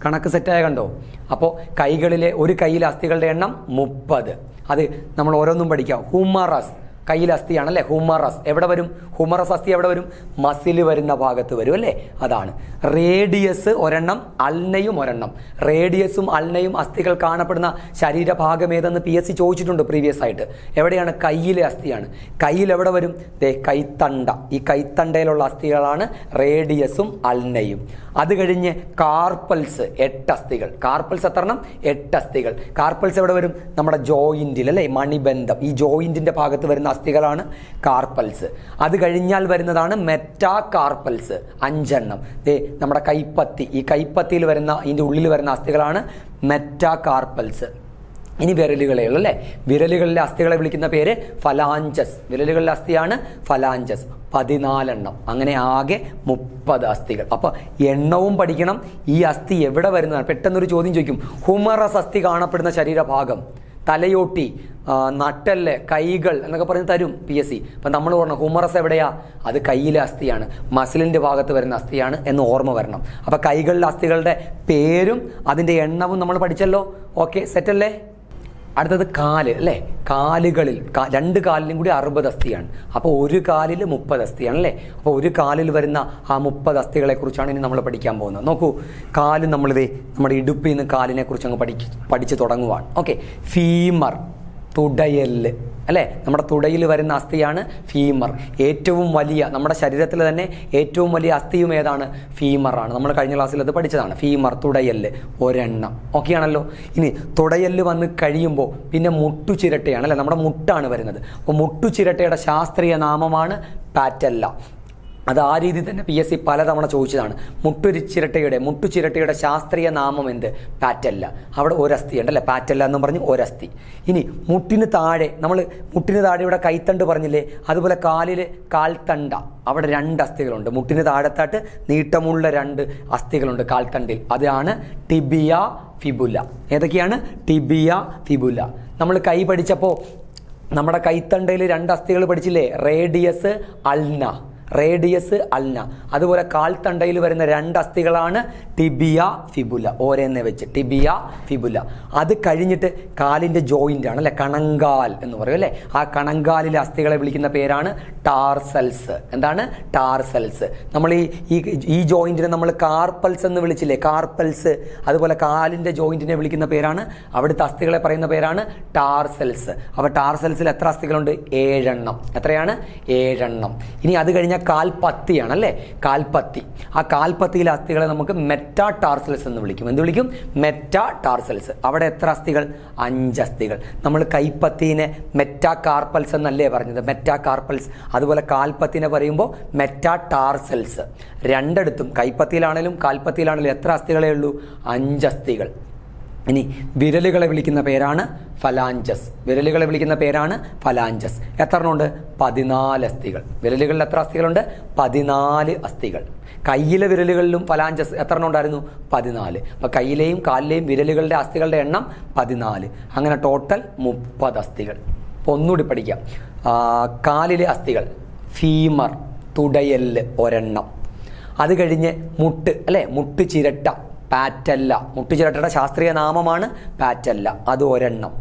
കണക്ക് സെറ്റായ കണ്ടോ. അപ്പോൾ കൈകളിലെ ഒരു കൈയിലെ അസ്ഥികളുടെ എണ്ണം 30. അത് നമ്മൾ ഓരോന്നും പഠിക്കാം. ഹുമറസ് കയ്യിലെ അസ്ഥിയാണല്ലേ ഹുമറസ്. എവിടെ വരും? ഹുമറസ് അസ്ഥി എവിടെ വരും? മസിൽ വരുന്ന ഭാഗത്ത് വരും അല്ലേ. അതാണ്. റേഡിയസ് ഒരെണ്ണം, അൾനയും ഒരെണ്ണം. റേഡിയസും അൾനയും അസ്ഥികൾ കാണപ്പെടുന്ന ശരീരഭാഗം ഏതെന്ന് PSC ചോദിച്ചിട്ടുണ്ട് പ്രീവിയസ് ആയിട്ട്. എവിടെയാണ്? കയ്യിലെ അസ്ഥിയാണ്. കയ്യിൽ എവിടെ വരും? കൈത്തണ്ട. ഈ കൈത്തണ്ടയിലുള്ള അസ്ഥികളാണ് റേഡിയസും അൾനയും. അത് കഴിഞ്ഞ് കാർപ്പൽസ് 8 അസ്ഥികൾ. കാർപ്പൽസ് എത്രണ്ണം? 8 അസ്ഥികൾ. കാർപ്പൽസ് എവിടെ വരും? നമ്മുടെ ജോയിന്റിൽ അല്ലേ, മണിബന്ധം. ഈ ജോയിന്റിന്റെ ഭാഗത്ത് വരുന്ന അസ്ഥികളാണ് കാർപ്പൽസ്. അത് കഴിഞ്ഞാൽ വരുന്നതാണ് മെറ്റാകാർപ്പൽസ് 5 എണ്ണം. നമ്മുടെ കൈപ്പത്തി. ഈ കൈപ്പത്തിയിൽ വരുന്ന, ഇതിൻ്റെ ഉള്ളിൽ വരുന്ന അസ്ഥികളാണ് മെറ്റാകാർപ്പൽസ്. ഇനി വിരലുകളേ ഉള്ളൂ അല്ലേ. വിരലുകളിലെ അസ്ഥികളെ വിളിക്കുന്ന പേര് ഫലാഞ്ചസ്. വിരലുകളിലെ അസ്ഥിയാണ് ഫലാഞ്ചസ്. 14 എണ്ണം. അങ്ങനെ ആകെ 30 അസ്ഥികൾ. അപ്പോൾ എണ്ണവും പഠിക്കണം. ഈ അസ്ഥി എവിടെ വരുന്നതാണ്? പെട്ടെന്നൊരു ചോദ്യം ചോദിക്കും. ഹുമറസ് അസ്ഥി കാണപ്പെടുന്ന ശരീരഭാഗം, തലയോട്ടി, നട്ടല്, കൈകൾ എന്നൊക്കെ പറഞ്ഞ് തരും PSC. അപ്പം നമ്മൾ പറഞ്ഞു ഹുമറസ് എവിടെയാ? അത് കയ്യിലെ അസ്ഥിയാണ്, മസിലിൻ്റെ ഭാഗത്ത് വരുന്ന അസ്ഥിയാണ് എന്ന് ഓർമ്മ വരണം. അപ്പം കൈകളിലെ അസ്ഥികളുടെ പേരും അതിൻ്റെ എണ്ണവും നമ്മൾ പഠിച്ചല്ലോ. ഓക്കെ, സെറ്റല്ലേ? അടുത്തത് കാല് അല്ലേ. കാലുകളിൽ 2 കാലിലും കൂടി 60 അസ്ഥിയാണ്. അപ്പോൾ ഒരു കാലിൽ 30 അസ്ഥിയാണ് അല്ലേ. അപ്പോൾ ഒരു കാലിൽ വരുന്ന ആ 30 അസ്ഥികളെ കുറിച്ചാണ് ഇനി നമ്മൾ പഠിക്കാൻ പോകുന്നത്. നോക്കൂ, കാല് നമ്മുടെ ഇടുപ്പിൽ നിന്ന് കാലിനെ കുറിച്ച് അങ്ങ് പഠിച്ച് തുടങ്ങുവാണ്. ഓക്കെ, ഫീമർ, തുടയല് അല്ലേ. നമ്മുടെ തുടയിൽ വരുന്ന അസ്ഥിയാണ് ഫീമർ. ഏറ്റവും വലിയ, നമ്മുടെ ശരീരത്തിൽ തന്നെ ഏറ്റവും വലിയ അസ്ഥിയും ഏതാണ്? ഫീമറാണ്. നമ്മൾ കഴിഞ്ഞ ക്ലാസ്സിൽ അത് പഠിച്ചതാണ്. ഫീമർ, തുടയല് ഒരെണ്ണം. ഓക്കെ ആണല്ലോ. ഇനി തുടയല് വന്ന് കഴിയുമ്പോൾ പിന്നെ മുട്ടുചിരട്ടയാണ് അല്ലേ. നമ്മുടെ മുട്ടാണ് വരുന്നത്. അപ്പോൾ മുട്ടുചിരട്ടയുടെ ശാസ്ത്രീയ നാമമാണ് പാറ്റല്ല. അത് ആ രീതി തന്നെ PSC പലതവണ ചോദിച്ചതാണ്. മുട്ടുചിരട്ടയുടെ ശാസ്ത്രീയ നാമം എന്ത്? പാറ്റല്ല. അവിടെ ഒരസ്ഥി ഉണ്ടല്ലേ, പാറ്റല്ല എന്ന് പറഞ്ഞ് ഒരസ്ഥി. ഇനി മുട്ടിന് താഴെ ഇവിടെ കൈത്തണ്ട് പറഞ്ഞില്ലേ, അതുപോലെ കാലിൽ കാൽത്തണ്ട, അവിടെ 2 അസ്ഥികളുണ്ട്. മുട്ടിന് താഴത്തായിട്ട് നീട്ടമുള്ള 2 അസ്ഥികളുണ്ട് കാൽത്തണ്ടിൽ. അതാണ് ടിബിയ, ഫിബുല. ഏതൊക്കെയാണ്? Tibia, fibula. നമ്മൾ കൈ പഠിച്ചപ്പോൾ നമ്മുടെ കൈത്തണ്ടയിൽ 2 അസ്ഥികൾ പഠിച്ചില്ലേ? Radius, ulna. Radius ulna. അതുപോലെ കാൽത്തണ്ടയിൽ വരുന്ന 2 അസ്ഥികളാണ് ടിബിയ ഫിബുല, ഓരോന്നെ വെച്ച് ടിബിയ ഫിബുല. അത് കഴിഞ്ഞിട്ട് കാലിൻ്റെ ജോയിൻ്റ് ആണ് അല്ലെ, കണങ്കാൽ എന്ന് പറയും അല്ലേ. ആ കണങ്കാലിലെ അസ്ഥികളെ വിളിക്കുന്ന പേരാണ് ടാർസൽസ്. എന്താണ്? ടാർസൽസ്. നമ്മൾ ഈ ജോയിന്റിനെ നമ്മൾ കാർപ്പൽസ് എന്ന് വിളിച്ചില്ലേ, കാർപ്പൽസ്. അതുപോലെ കാലിൻ്റെ ജോയിന്റിനെ വിളിക്കുന്ന പേരാണ്, അവിടുത്തെ അസ്ഥികളെ പറയുന്ന പേരാണ് ടാർസൽസ്. അപ്പോൾ ടാർസൽസിൽ എത്ര അസ്ഥികളുണ്ട്? 7 എണ്ണം. എത്രയാണ്? 7 എണ്ണം. ഇനി അത് കഴിഞ്ഞാൽ കാൽപ്പത്തിയാണ് അല്ലേ, കാൽപ്പത്തി. ആ കാൽപ്പത്തിയിലെ അസ്ഥികളെ നമുക്ക് മെറ്റാ ടാർസൽസ് എന്ന് വിളിക്കും. എന്ത് വിളിക്കും? Meta tarsals. അവിടെ എത്ര അസ്ഥികൾ? 5 അസ്ഥികൾ. നമ്മൾ കൈപ്പത്തിനെ മെറ്റാ കാർപ്പൽസ് എന്നല്ലേ പറഞ്ഞത്, മെറ്റാ കാർപ്പൽസ്. അതുപോലെ കാൽപ്പത്തിനെ പറയുമ്പോൾ മെറ്റാ ടാർസൽസ്. രണ്ടിടത്തും കൈപ്പത്തിയിലാണേലും കാൽപ്പത്തിയിലാണേലും എത്ര അസ്ഥികളേ ഉള്ളൂ? 5 അസ്ഥികൾ. ഇനി വിരലുകളെ വിളിക്കുന്ന പേരാണ് ഫലാഞ്ചസ്. വിരലുകളെ വിളിക്കുന്ന പേരാണ് ഫലാഞ്ചസ്. എത്ര എണ്ണമുണ്ട്? 14 അസ്ഥികൾ. വിരലുകളിൽ എത്ര അസ്ഥികളുണ്ട്? 14 അസ്ഥികൾ. കയ്യിലെ വിരലുകളിലും ഫലാഞ്ചസ് എത്ര എണ്ണം ഉണ്ടായിരുന്നു? 14. അപ്പോൾ കയ്യിലെയും കാലിലെയും വിരലുകളുടെ അസ്ഥികളുടെ എണ്ണം 14. അങ്ങനെ ടോട്ടൽ 30 അസ്ഥികൾ. അപ്പോൾ ഒന്നുകൂടി പഠിക്കാം. കാലിലെ അസ്ഥികൾ ഫീമർ, തുടയെല്ല് ഒരെണ്ണം. അത് കഴിഞ്ഞ് മുട്ട് അല്ലേ, മുട്ട് ചിരട്ട, പാറ്റല്ല. മുട്ടുചിരട്ടയുടെ ശാസ്ത്രീയ നാമമാണ് പാറ്റല്ല, അത് ഒരെണ്ണം.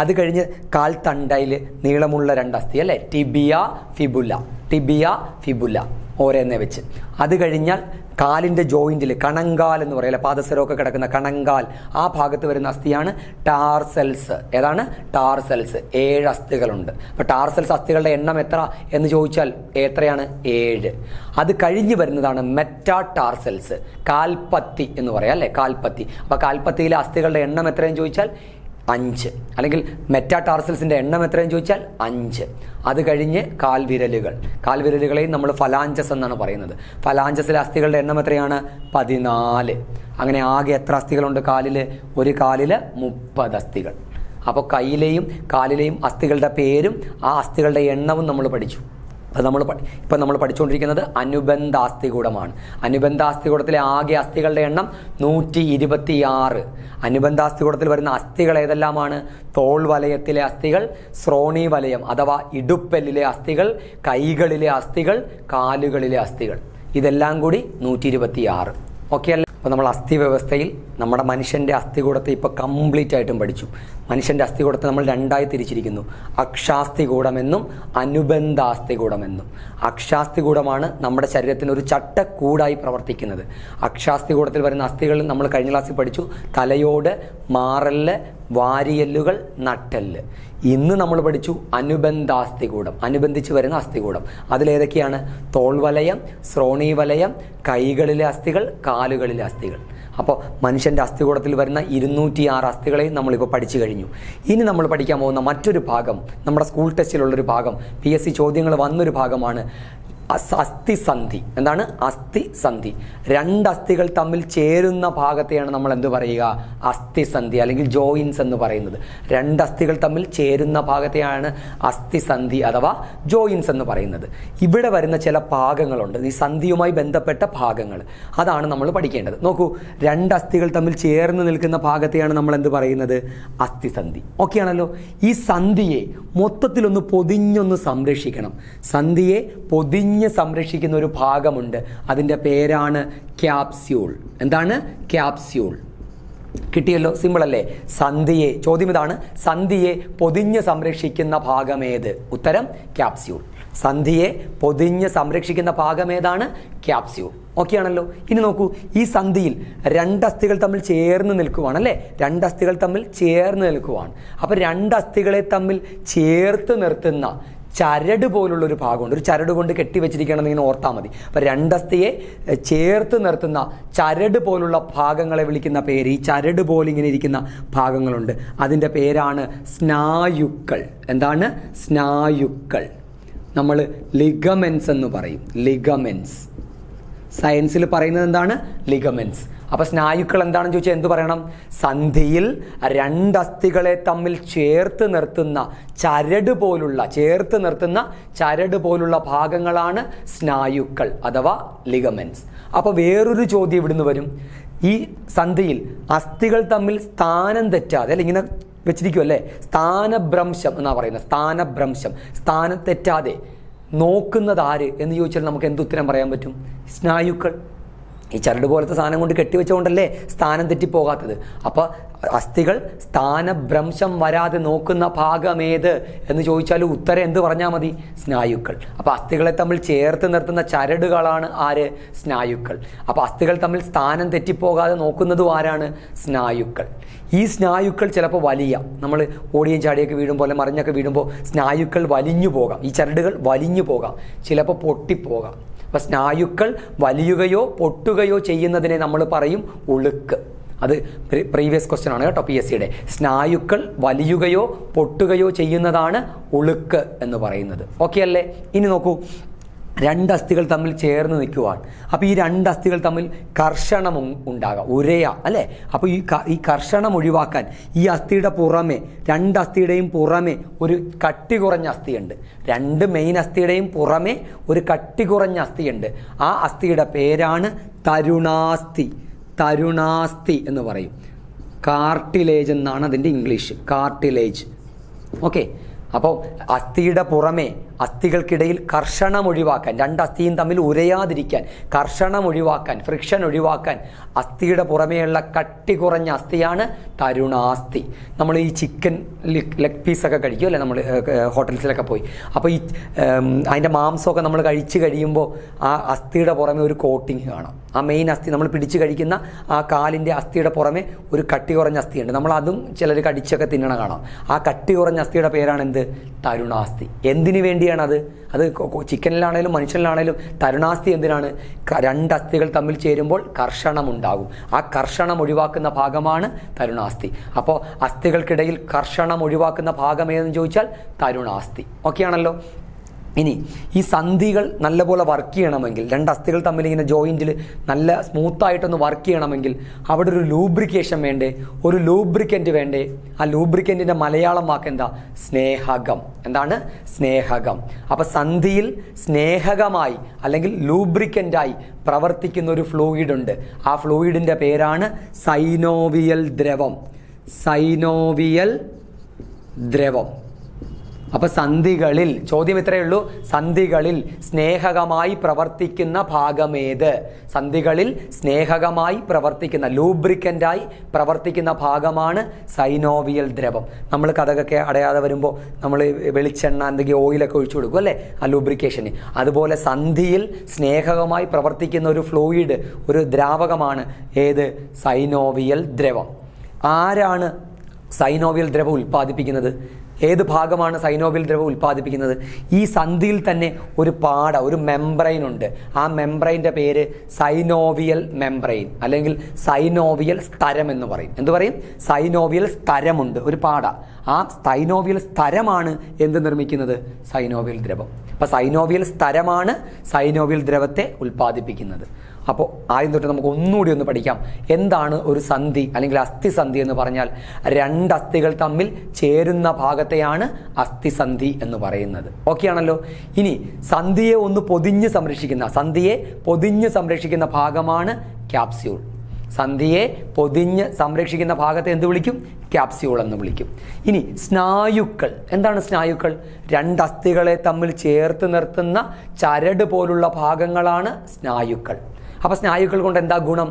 അത് കഴിഞ്ഞ് കാൽത്തണ്ടയിൽ നീളമുള്ള 2 അസ്ഥി അല്ലേ, ടിബിയ ഫിബുല, ടിബിയ ഫിബുല ഓരോന്നെ വെച്ച്. അത് കഴിഞ്ഞാൽ കാലിൻ്റെ ജോയിന്റിൽ കണങ്കാൽ എന്ന് പറയല്ലേ, പാദസരമൊക്കെ കിടക്കുന്ന കണങ്കാൽ, ആ ഭാഗത്ത് വരുന്ന അസ്ഥിയാണ് ടാർസൽസ്. ഏതാണ്? ടാർസൽസ്. 7 അസ്ഥികളുണ്ട്. അപ്പോൾ ടാർസൽസ് അസ്ഥികളുടെ എണ്ണം എത്ര എന്ന് ചോദിച്ചാൽ എത്രയാണ്? 7. അത് കഴിഞ്ഞ് വരുന്നതാണ് മെറ്റാ ടാർസൽസ്, കാൽപ്പത്തി എന്ന് പറയാം അല്ലേ, കാൽപ്പത്തി. അപ്പോൾ കാൽപ്പത്തിയിലെ അസ്ഥികളുടെ എണ്ണം എത്രയെന്ന് ചോദിച്ചാൽ 5. അല്ലെങ്കിൽ മെറ്റാ ടാർസൽസിൻ്റെ എണ്ണം എത്രയെന്ന് ചോദിച്ചാൽ 5. അത് കഴിഞ്ഞ് കാൽവിരലുകൾ. കാൽവിരലുകളെയും നമ്മൾ ഫലാഞ്ചസ് എന്നാണ് പറയുന്നത്. ഫലാഞ്ചസിലെ അസ്ഥികളുടെ എണ്ണം എത്രയാണ്? 14. അങ്ങനെ ആകെ എത്ര അസ്ഥികളുണ്ട് കാലിൽ? ഒരു കാലിൽ 30 അസ്ഥികൾ. അപ്പോൾ കയ്യിലെയും കാലിലെയും അസ്ഥികളുടെ പേരും ആ അസ്ഥികളുടെ എണ്ണവും നമ്മൾ പഠിച്ചു. അത് നമ്മൾ പഠിച്ചുകൊണ്ടിരിക്കുന്നത് അനുബന്ധാസ്ഥികൂടമാണ്. അനുബന്ധാസ്ഥികൂടത്തിലെ ആകെ അസ്ഥികളുടെ എണ്ണം 126. അനുബന്ധാസ്ഥികൂടത്തിൽ വരുന്ന അസ്ഥികൾ ഏതെല്ലാമാണ്? തോൾ വലയത്തിലെ അസ്ഥികൾ, ശ്രോണി വലയം അഥവാ ഇടുപ്പെല്ലിലെ അസ്ഥികൾ, കൈകളിലെ അസ്ഥികൾ, കാലുകളിലെ അസ്ഥികൾ. ഇതെല്ലാം കൂടി 126. ഓക്കെ അല്ലേ? അപ്പോൾ നമ്മൾ അസ്ഥി വ്യവസ്ഥയിൽ നമ്മുടെ മനുഷ്യൻ്റെ അസ്ഥികൂടത്തെ ഇപ്പോൾ കംപ്ലീറ്റ് ആയിട്ടും പഠിച്ചു. മനുഷ്യൻ്റെ അസ്ഥികൂടത്തെ നമ്മൾ 2ആയി തിരിച്ചിരിക്കുന്നു, അക്ഷാസ്ഥികൂടമെന്നും അനുബന്ധാസ്ഥികൂടമെന്നും. അക്ഷാസ്ഥികൂടമാണ് നമ്മുടെ ശരീരത്തിന് ഒരു ചട്ടക്കൂടായി പ്രവർത്തിക്കുന്നത്. അക്ഷാസ്ഥികൂടത്തിൽ വരുന്ന അസ്ഥികൾ നമ്മൾ കഴിഞ്ഞ ക്ലാസ്സിൽ പഠിച്ചു. തലയോട്, മാറല്, വാരിയെല്ലുകൾ, നട്ടെല്ല്. ഇന്ന് നമ്മൾ പഠിച്ചു അനുബന്ധാസ്ഥികൂടം, അനുബന്ധിച്ച് വരുന്ന അസ്ഥികൂടം. അതിലേതൊക്കെയാണ്? തോൾവലയം, ശ്രോണീവലയം, കൈകളിലെ അസ്ഥികൾ, കാലുകളിലെ അസ്ഥികൾ. അപ്പോൾ മനുഷ്യൻ്റെ അസ്ഥികൂടത്തിൽ വരുന്ന 206 അസ്ഥികളെയും നമ്മളിപ്പോൾ പഠിച്ചു കഴിഞ്ഞു. ഇനി നമ്മൾ പഠിക്കാൻ പോകുന്ന മറ്റൊരു ഭാഗം, നമ്മുടെ സ്കൂൾ ടെസ്റ്റിലുള്ളൊരു ഭാഗം, PSC ചോദ്യങ്ങൾ വന്നൊരു ഭാഗമാണ് അസ്ഥിസന്ധി. എന്താണ്? അസ്ഥിസന്ധി. 2 അസ്ഥികൾ തമ്മിൽ ചേരുന്ന ഭാഗത്തെയാണ് നമ്മൾ എന്ത് പറയുക? അസ്ഥിസന്ധി അല്ലെങ്കിൽ ജോയിൻസ് എന്ന് പറയുന്നത്. 2 അസ്ഥികൾ തമ്മിൽ ചേരുന്ന ഭാഗത്തെയാണ് അസ്ഥിസന്ധി അഥവാ ജോയിൻസ് എന്ന് പറയുന്നത്. ഇവിടെ വരുന്ന ചില ഭാഗങ്ങളുണ്ട്, ഈ സന്ധിയുമായി ബന്ധപ്പെട്ട ഭാഗങ്ങൾ. അതാണ് നമ്മൾ പഠിക്കേണ്ടത്. നോക്കൂ, 2 അസ്ഥികൾ തമ്മിൽ ചേർന്ന് നിൽക്കുന്ന ഭാഗത്തെയാണ് നമ്മൾ എന്ത് പറയുന്നത്? അസ്ഥിസന്ധി. ഓക്കെ ആണല്ലോ? ഈ സന്ധിയെ മൊത്തത്തിലൊന്ന് പൊതിഞ്ഞൊന്ന് സംരക്ഷിക്കണം. സന്ധിയെ പൊതിഞ്ഞ് സംരക്ഷിക്കുന്ന ഒരു ഭാഗമുണ്ട്, അതിൻ്റെ പേരാണ് ക്യാപ്സ്യൂൾ. എന്താണ്? ക്യാപ്സ്യൂൾ. കിട്ടിയല്ലോ? സിമ്പിൾ അല്ലേ? സന്ധിയെ, ചോദ്യം ഇതാണ്, സന്ധിയെ പൊതിഞ്ഞ് സംരക്ഷിക്കുന്ന ഭാഗമേത്? ഉത്തരം ക്യാപ്സ്യൂൾ. സന്ധിയെ പൊതിഞ്ഞ് സംരക്ഷിക്കുന്ന ഭാഗം ഏതാണ്? ക്യാപ്സ്യൂൾ. ഓക്കെ ആണല്ലോ? ഇനി നോക്കൂ, ഈ സന്ധിയിൽ 2 അസ്ഥികൾ തമ്മിൽ ചേർന്ന് നിൽക്കുവാണ് അല്ലേ? 2 അസ്ഥികൾ തമ്മിൽ ചേർന്ന് നിൽക്കുവാണ്. അപ്പോൾ 2 അസ്ഥികളെ തമ്മിൽ ചേർത്ത് നിർത്തുന്ന ചരട് പോലുള്ളൊരു ഭാഗമുണ്ട്. ഒരു ചരട് കൊണ്ട് കെട്ടിവെച്ചിരിക്കുകയാണെന്ന് ഇങ്ങനെ ഓർത്താൽ മതി. അപ്പോൾ 2 അസ്ഥിയെ ചേർത്ത് നിർത്തുന്ന ചരട് പോലുള്ള ഭാഗങ്ങളെ വിളിക്കുന്ന പേര്, ഈ ചരട് പോലെ ഇങ്ങനെ ഇരിക്കുന്ന ഭാഗങ്ങളുണ്ട്, അതിൻ്റെ പേരാണ് സ്നായുക്കൾ. എന്താണ്? സ്നായുക്കൾ. നമ്മൾ ലിഗമെൻസ് എന്ന് പറയും. ലിഗമെൻസ്. സയൻസിൽ പറയുന്നത് എന്താണ്? ലിഗമെൻസ്. അപ്പോൾ സ്നായുക്കൾ എന്താണെന്ന് ചോദിച്ചാൽ എന്ത് പറയണം? സന്ധിയിൽ 2 അസ്ഥികളെ തമ്മിൽ ചേർത്ത് നിർത്തുന്ന ചരട് പോലുള്ള ഭാഗങ്ങളാണ് സ്നായുക്കൾ അഥവാ ലിഗമെൻസ്. അപ്പോൾ വേറൊരു ചോദ്യം ഇവിടുന്ന് വരും. ഈ സന്ധിയിൽ അസ്ഥികൾ തമ്മിൽ സ്ഥാനം തെറ്റാതെ, അല്ലെ ഇങ്ങനെ വെച്ചിരിക്കുമല്ലേ, സ്ഥാനഭ്രംശം എന്നാണ് പറയുന്നത്. സ്ഥാനഭ്രംശം, സ്ഥാനം തെറ്റാതെ നോക്കുന്നത് ആര് എന്ന് ചോദിച്ചാൽ നമുക്ക് എന്തുത്തരം പറയാൻ പറ്റും? സ്നായുക്കൾ. ഈ ചരട് പോലത്തെ സാധനം കൊണ്ട് കെട്ടിവെച്ചുകൊണ്ടല്ലേ സ്ഥാനം തെറ്റിപ്പോകാത്തത്. അപ്പോൾ അസ്ഥികൾ സ്ഥാനഭ്രംശം വരാതെ നോക്കുന്ന ഭാഗമേത് എന്ന് ചോദിച്ചാൽ ഉത്തരം എന്ത് പറഞ്ഞാൽ മതി? സ്നായുക്കൾ. അപ്പോൾ അസ്ഥികളെ തമ്മിൽ ചേർത്ത് നിർത്തുന്ന ചരടുകളാണ് ആര്? സ്നായുക്കൾ. അപ്പോൾ അസ്ഥികൾ തമ്മിൽ സ്ഥാനം തെറ്റിപ്പോകാതെ നോക്കുന്നതും ആരാണ്? സ്നായുക്കൾ. ഈ സ്നായുക്കൾ ചിലപ്പോൾ വലിയ, നമ്മൾ ഓടിയും ചാടിയൊക്കെ വീഴുമ്പോൾ അല്ലെ മറിഞ്ഞൊക്കെ വീഴുമ്പോൾ സ്നായുക്കൾ വലിഞ്ഞു പോകാം, ഈ ചരടുകൾ വലിഞ്ഞു പോകാം, ചിലപ്പോൾ പൊട്ടിപ്പോകാം. അപ്പം സ്നായുക്കൾ വലിയുകയോ പൊട്ടുകയോ ചെയ്യുന്നതിനെ നമ്മൾ പറയും ഉളുക്ക്. അത് പ്രീവിയസ് ക്വസ്റ്റ്യൻ ആണ് കേട്ടോ, PSCയുടെ. സ്നായുക്കൾ വലിയുകയോ പൊട്ടുകയോ ചെയ്യുന്നതാണ് ഉളുക്ക് എന്ന് പറയുന്നത്. ഓക്കെ അല്ലേ? ഇനി നോക്കൂ, രണ്ട് അസ്ഥികൾ തമ്മിൽ ചേർന്ന് നിൽക്കുവാൻ. അപ്പോൾ ഈ രണ്ട് അസ്ഥികൾ തമ്മിൽ കർഷണം ഉണ്ടാകാം, ഉരയ അല്ലേ? അപ്പോൾ ഈ കർഷണം ഒഴിവാക്കാൻ ഈ അസ്ഥിയുടെ പുറമെ, രണ്ട് അസ്ഥിയുടെയും പുറമെ ഒരു കട്ടി കുറഞ്ഞ അസ്ഥിയുണ്ട്. രണ്ട് മെയിൻ അസ്ഥിയുടെയും പുറമെ ഒരു കട്ടി കുറഞ്ഞ അസ്ഥിയുണ്ട്. ആ അസ്ഥിയുടെ പേരാണ് തരുണാസ്ഥി. തരുണാസ്ഥി എന്ന് പറയും. കാർട്ടിലേജ് എന്നാണ് അതിൻ്റെ ഇംഗ്ലീഷ്, കാർട്ടിലേജ്. ഓക്കെ. അപ്പോൾ അസ്ഥിയുടെ പുറമെ അസ്ഥികൾക്കിടയിൽ കർഷണം ഒഴിവാക്കാൻ, രണ്ട് അസ്ഥിയും തമ്മിൽ ഉരയാതിരിക്കാൻ, കർഷണം ഒഴിവാക്കാൻ, ഫ്രിക്ഷൻ ഒഴിവാക്കാൻ അസ്ഥിയുടെ പുറമേയുള്ള കട്ടി കുറഞ്ഞ അസ്ഥിയാണ് തരുണാസ്ഥി. നമ്മൾ ഈ ചിക്കൻ ലെഗ് പീസൊക്കെ കഴിക്കും അല്ലേ, നമ്മൾ ഹോട്ടൽസിലൊക്കെ പോയി. അപ്പോൾ ഈ അതിൻ്റെ മാംസമൊക്കെ നമ്മൾ കഴിച്ച് കഴിയുമ്പോൾ ആ അസ്ഥിയുടെ പുറമെ ഒരു കോട്ടിങ് കാണാം. ആ മെയിൻ അസ്ഥി നമ്മൾ പിടിച്ച് കഴിക്കുന്ന ആ കാലിൻ്റെ അസ്ഥിയുടെ പുറമെ ഒരു കട്ടി കുറഞ്ഞ അസ്ഥിയുണ്ട്. നമ്മൾ അതും ചിലർ കടിച്ചൊക്കെ തിന്നണ കാണാം. ആ കട്ടി കുറഞ്ഞ അസ്ഥിയുടെ പേരാണ് എന്ത്? തരുണാസ്ഥി. എന്തിനു വേണ്ടിയാണത്? അത് ചിക്കനിലാണേലും മനുഷ്യനിലാണേലും തരുണാസ്ഥി എന്തിനാണ്? രണ്ട് അസ്ഥികൾ തമ്മിൽ ചേരുമ്പോൾ കർഷണം ഉണ്ടാകും. ആ കർഷണം ഒഴിവാക്കുന്ന ഭാഗമാണ് തരുണാസ്ഥി. അപ്പോൾ അസ്ഥികൾക്കിടയിൽ കർഷണം ഒഴിവാക്കുന്ന ഭാഗം ഏതെന്ന് ചോദിച്ചാൽ തരുണാസ്ഥി. ഓക്കെ ആണല്ലോ? ഇനി ഈ സന്ധികൾ നല്ലപോലെ വർക്ക് ചെയ്യണമെങ്കിൽ, രണ്ട് അസ്ഥികൾ തമ്മിൽ ഇങ്ങനെ ജോയിൻറ്റിൽ നല്ല സ്മൂത്തായിട്ടൊന്ന് വർക്ക് ചെയ്യണമെങ്കിൽ അവിടെ ഒരു ലൂബ്രിക്കേഷൻ വേണ്ടേ, ഒരു ലൂബ്രിക്കൻ്റ് വേണ്ടേ? ആ ലൂബ്രിക്കൻറ്റിൻ്റെ മലയാളം വാക്ക് എന്താ? സ്നേഹകം. എന്താണ്? സ്നേഹകം. അപ്പോൾ സന്ധിയിൽ സ്നേഹകമായി അല്ലെങ്കിൽ ലൂബ്രിക്കൻ്റായി പ്രവർത്തിക്കുന്ന ഒരു ഫ്ലൂയിഡ് ഉണ്ട്. ആ ഫ്ലൂയിഡിൻ്റെ പേരാണ് സൈനോവിയൽ ദ്രവം. സൈനോവിയൽ ദ്രവം. അപ്പോൾ സന്ധികളിൽ, ചോദ്യം ഇത്രയേ ഉള്ളൂ, സന്ധികളിൽ സ്നേഹകമായി പ്രവർത്തിക്കുന്ന ഭാഗമേത്? സന്ധികളിൽ സ്നേഹകമായി പ്രവർത്തിക്കുന്ന, ലൂബ്രിക്കൻ്റായി പ്രവർത്തിക്കുന്ന ഭാഗമാണ് സൈനോവിയൽ ദ്രവം. നമ്മൾ കഥകൊക്കെ അടയാതെ വരുമ്പോൾ നമ്മൾ വെളിച്ചെണ്ണ എന്തെങ്കിലും ഓയിലൊക്കെ ഒഴിച്ചു കൊടുക്കും അല്ലേ, ആ ലൂബ്രിക്കേഷന്. അതുപോലെ സന്ധിയിൽ സ്നേഹകമായി പ്രവർത്തിക്കുന്ന ഒരു ഫ്ലൂയിഡ്, ഒരു ദ്രാവകമാണ് ഏത്? സൈനോവിയൽ ദ്രവം. ആരാണ് സൈനോവിയൽ ദ്രവം ഉൽപ്പാദിപ്പിക്കുന്നത്? ഏത് ഭാഗമാണ് സൈനോവിയൽ ദ്രവം ഉൽപ്പാദിപ്പിക്കുന്നത്? ഈ സന്ധിയിൽ തന്നെ ഒരു പാട, ഒരു മെംബ്രെയിൻ ഉണ്ട്. ആ മെംബ്രെയിൻ്റെ പേര് സൈനോവിയൽ മെംബ്രെയിൻ അല്ലെങ്കിൽ സൈനോവിയൽ സ്തരം എന്ന് പറയും. എന്ത് പറയും? സൈനോവിയൽ സ്തരമുണ്ട്, ഒരു പാട. ആ സൈനോവിയൽ സ്തരമാണ് എന്ത് നിർമ്മിക്കുന്നത്? സൈനോവിയൽ ദ്രവം. അപ്പോൾ സൈനോവിയൽ സ്തരമാണ് സൈനോവിയൽ ദ്രവത്തെ ഉൽപ്പാദിപ്പിക്കുന്നത്. അപ്പോൾ ആദ്യം തൊട്ട് നമുക്ക് ഒന്നുകൂടി ഒന്ന് പഠിക്കാം. എന്താണ് ഒരു സന്ധി അല്ലെങ്കിൽ അസ്ഥിസന്ധി എന്ന് പറഞ്ഞാൽ? രണ്ട് അസ്ഥികൾ തമ്മിൽ ചേരുന്ന ഭാഗത്തെയാണ് അസ്ഥിസന്ധി എന്ന് പറയുന്നത്. ഓക്കെ ആണല്ലോ? ഇനി സന്ധിയെ ഒന്ന് പൊതിഞ്ഞ് സംരക്ഷിക്കുന്ന ഭാഗമാണ് ക്യാപ്സ്യൂൾ. സന്ധിയെ പൊതിഞ്ഞ് സംരക്ഷിക്കുന്ന ഭാഗത്തെ എന്ത് വിളിക്കും? ക്യാപ്സ്യൂൾ എന്ന് വിളിക്കും. ഇനി സ്നായുക്കൾ. എന്താണ് സ്നായുക്കൾ? രണ്ട് അസ്ഥികളെ തമ്മിൽ ചേർത്ത് നിർത്തുന്ന ചരട് പോലുള്ള ഭാഗങ്ങളാണ് സ്നായുക്കൾ. അപ്പോൾ സ്നായുക്കൾ കൊണ്ട് എന്താ ഗുണം?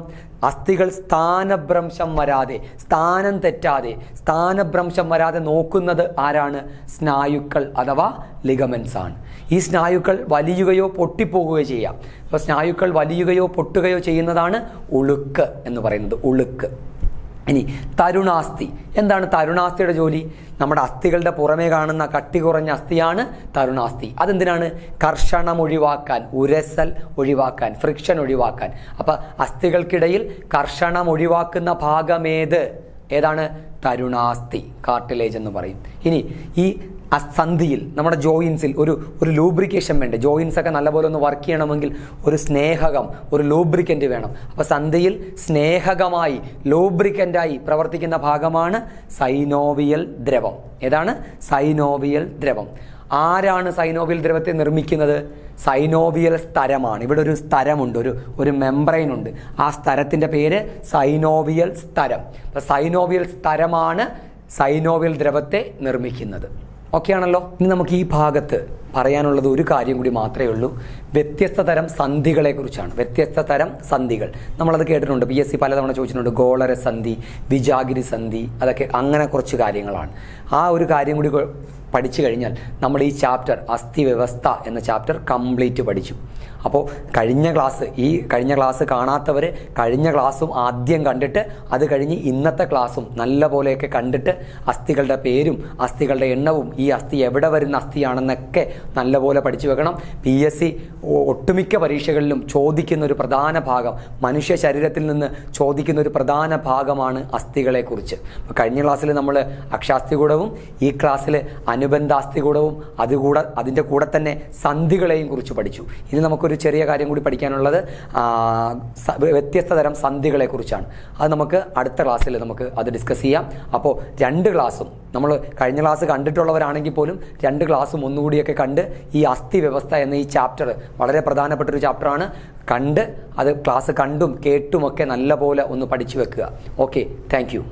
അസ്ഥികൾ സ്ഥാനഭ്രംശം വരാതെ, സ്ഥാനം തെറ്റാതെ, സ്ഥാനഭ്രംശം വരാതെ നോക്കുന്നത് ആരാണ്? സ്നായുക്കൾ അഥവാ ലിഗമെന്റ്സ് ആണ്. ഈ സ്നായുക്കൾ വലിയുകയോ പൊട്ടിപ്പോകുകയോ ചെയ്യാം. അപ്പോൾ സ്നായുക്കൾ വലിയുകയോ പൊട്ടുകയോ ചെയ്യുന്നതാണ് ഉളുക്ക് എന്ന് പറയുന്നത്, ഉളുക്ക്. ഇനി തരുണാസ്ഥി. എന്താണ് തരുണാസ്ഥിയുടെ ജോലി? നമ്മുടെ അസ്ഥികളുടെ പുറമേ കാണുന്ന കട്ടി കുറഞ്ഞ അസ്ഥിയാണ് തരുണാസ്ഥി. അതെന്തിനാണ്? കർഷണം ഒഴിവാക്കാൻ, ഉരസൽ ഒഴിവാക്കാൻ, ഫ്രിക്ഷൻ ഒഴിവാക്കാൻ. അപ്പം അസ്ഥികൾക്കിടയിൽ കർഷണം ഒഴിവാക്കുന്ന ഭാഗമേത്? ഏതാണ്? തരുണാസ്ഥി, കാർട്ടിലേജ് എന്ന് പറയും. ഇനി ഈ സന്ധിയിൽ നമ്മുടെ ജോയിൻസിൽ ഒരു ലൂബ്രിക്കേഷൻ വേണ്ടേ? ജോയിൻസ് ഒക്കെ നല്ലപോലെ ഒന്ന് വർക്ക് ചെയ്യണമെങ്കിൽ ഒരു സ്നേഹകം, ഒരു ലൂബ്രിക്കൻ്റ് വേണം. അപ്പോൾ സന്ധിയിൽ സ്നേഹകമായി ലൂബ്രിക്കൻ്റായി പ്രവർത്തിക്കുന്ന ഭാഗമാണ് സൈനോവിയൽ ദ്രവം. ഏതാണ്? സൈനോവിയൽ ദ്രവം. ആരാണ് സൈനോവിയൽ ദ്രവത്തെ നിർമ്മിക്കുന്നത്? സൈനോവിയൽ സ്തരമാണ്. ഇവിടെ ഒരു സ്തരമുണ്ട്, ഒരു മെംബ്രെയിൻ ഉണ്ട്. ആ സ്തരത്തിൻ്റെ പേര് സൈനോവിയൽ സ്തരം. അപ്പോൾ സൈനോവിയൽ സ്തരമാണ് സൈനോവിയൽ ദ്രവത്തെ നിർമ്മിക്കുന്നത്. ഓക്കെ ആണല്ലോ. ഇനി നമുക്ക് ഈ ഭാഗത്ത് പറയാനുള്ളത് ഒരു കാര്യം കൂടി മാത്രമേ ഉള്ളൂ. വ്യത്യസ്ത തരം സന്ധികളെ കുറിച്ചാണ്. വ്യത്യസ്ത തരം സന്ധികൾ നമ്മളത് കേട്ടിട്ടുണ്ട്, PSC പലതവണ ചോദിച്ചിട്ടുണ്ട്. ഗോളര സന്ധി, വിജാഗിരി സന്ധി, അതൊക്കെ അങ്ങനെ കുറച്ച് കാര്യങ്ങളാണ്. ആ ഒരു കാര്യം കൂടി പഠിച്ചു കഴിഞ്ഞാൽ നമ്മൾ ഈ ചാപ്റ്റർ അസ്ഥി വ്യവസ്ഥ എന്ന ചാപ്റ്റർ കംപ്ലീറ്റ് പഠിച്ചു. അപ്പോൾ കഴിഞ്ഞ ക്ലാസ് കാണാത്തവർ കഴിഞ്ഞ ക്ലാസ്സും ആദ്യം കണ്ടിട്ട് അത് കഴിഞ്ഞ് ഇന്നത്തെ ക്ലാസ്സും നല്ല പോലെയൊക്കെ കണ്ടിട്ട് അസ്ഥികളുടെ പേരും അസ്ഥികളുടെ എണ്ണവും ഈ അസ്ഥി എവിടെ വരുന്ന അസ്ഥിയാണെന്നൊക്കെ നല്ലപോലെ പഠിച്ചു വെക്കണം. PSC ഒട്ടുമിക്ക പരീക്ഷകളിലും ചോദിക്കുന്ന ഒരു പ്രധാന ഭാഗം, മനുഷ്യ ശരീരത്തിൽ നിന്ന് ചോദിക്കുന്ന ഒരു പ്രധാന ഭാഗമാണ് അസ്ഥികളെക്കുറിച്ച്. കഴിഞ്ഞ ക്ലാസ്സിൽ നമ്മൾ അക്ഷാസ്ഥികൂടവും ഈ ക്ലാസ്സിൽ അനുബന്ധാസ്ഥികൂടവും അതിൻ്റെ കൂടെ തന്നെ സന്ധികളെയും കുറിച്ച് പഠിച്ചു. ഇനി നമുക്കൊരു ചെറിയ കാര്യം കൂടി പഠിക്കാനുള്ളത് വ്യത്യസ്ത തരം സന്ധികളെ കുറിച്ചാണ്. അത് നമുക്ക് അടുത്ത ക്ലാസ്സിൽ നമുക്ക് അത് ഡിസ്കസ് ചെയ്യാം. അപ്പോൾ 2 ക്ലാസ്സും നമ്മൾ കഴിഞ്ഞ ക്ലാസ് കണ്ടിട്ടുള്ളവരാണെങ്കിൽ പോലും 2 ക്ലാസ്സും ഒന്നുകൂടിയൊക്കെ കണ്ട് ഈ അസ്ഥി വ്യവസ്ഥ എന്ന ഈ ചാപ്റ്റർ വളരെ പ്രധാനപ്പെട്ട ഒരു ചാപ്റ്ററാണ്. കണ്ട് അത് ക്ലാസ് കണ്ടും കേട്ടുമൊക്കെ നല്ല പോലെ ഒന്ന് പഠിച്ചു വെക്കുക. Okay, thank you.